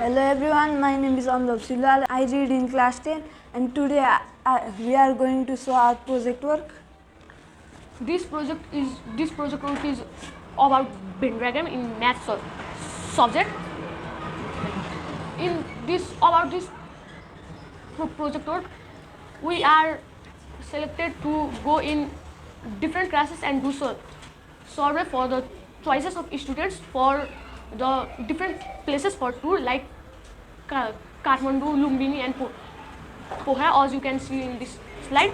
Hello everyone, my name is Amlav Silwal. I read in class 10 and today we are going to show our project work. This project work is about Venn diagram in math subject. In this project work, we are selected to go in different classes and do survey for the choices of students for the different places for tour like Kathmandu, Lumbini and Pokhara, as you can see in this slide.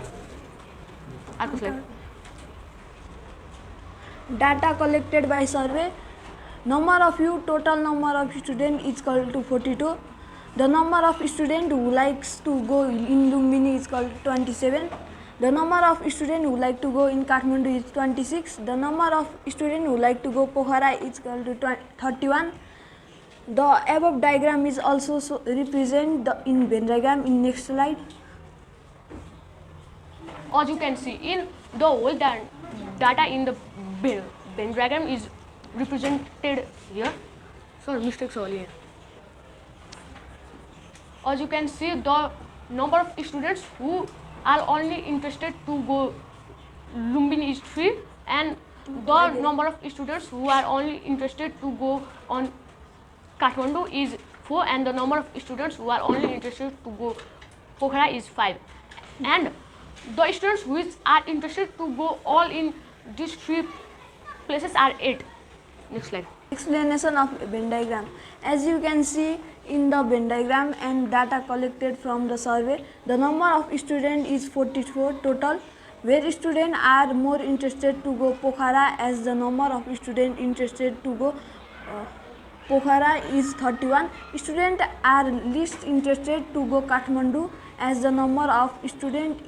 Data collected by survey. Number of you, total number of students is equal to 42. The number of students who likes to go in Lumbini is equal to 27. The number of students who like to go in Kathmandu is 26. The number of students who like to go Pokhara is equal to 31. The above diagram is also represent the in Venn diagram in next slide. As you can see, in the whole data in the Venn diagram is represented here. Sorry, mistakes all here. As you can see, the number of students who are only interested to go Lumbini is 3, and the number of students who are only interested to go on Kathmandu is 4, and the number of students who are only interested to go Pokhara is 5. And the students which are interested to go all in these 3 places are 8. Next slide. Explanation of Venn diagram. As you can see in the Venn diagram and data collected from the survey, the number of students is 44 total, where students are more interested to go Pokhara as the number of students interested to go Pokhara is 31. Students are least interested to go Kathmandu as the number of students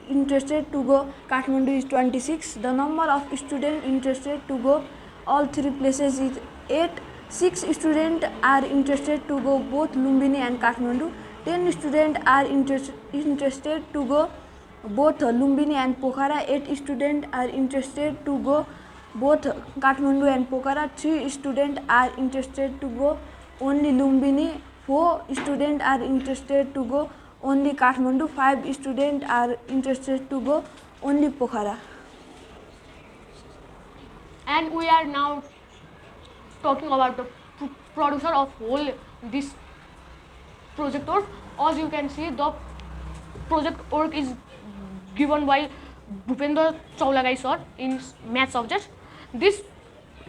interested to go Kathmandu is 26. The number of students interested to go all 3 places is 8. 6 students are interested to go both Lumbini and Kathmandu. 10 students are interested to go both Lumbini and Pokhara. 8 students are interested to go both Kathmandu and Pokhara. 3 students are interested to go only Lumbini. 4 students are interested to go only Kathmandu. 5 students are interested to go only Pokhara. And we are now talking about the producer of whole this project work. As you can see, the project work is given by Bhupendra Chaulagai sir in math subject.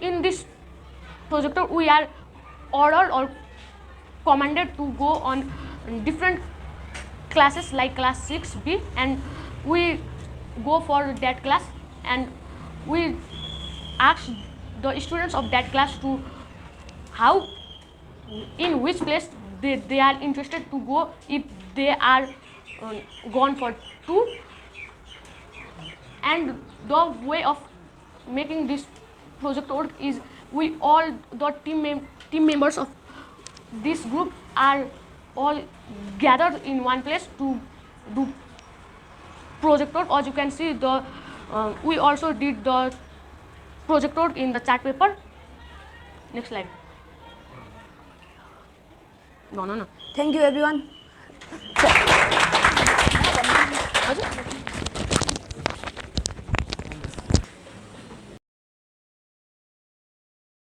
In this project work, we are ordered or commanded to go on different classes like class 6B, and we go for that class and we ask the students of that class to how in which place they are interested to go if they are gone for 2, and the way of making this project work is we all the team members of this group are all gathered in one place to do project work. As you can see, we also did the project work in the chart paper. Next slide. No. Thank you everyone.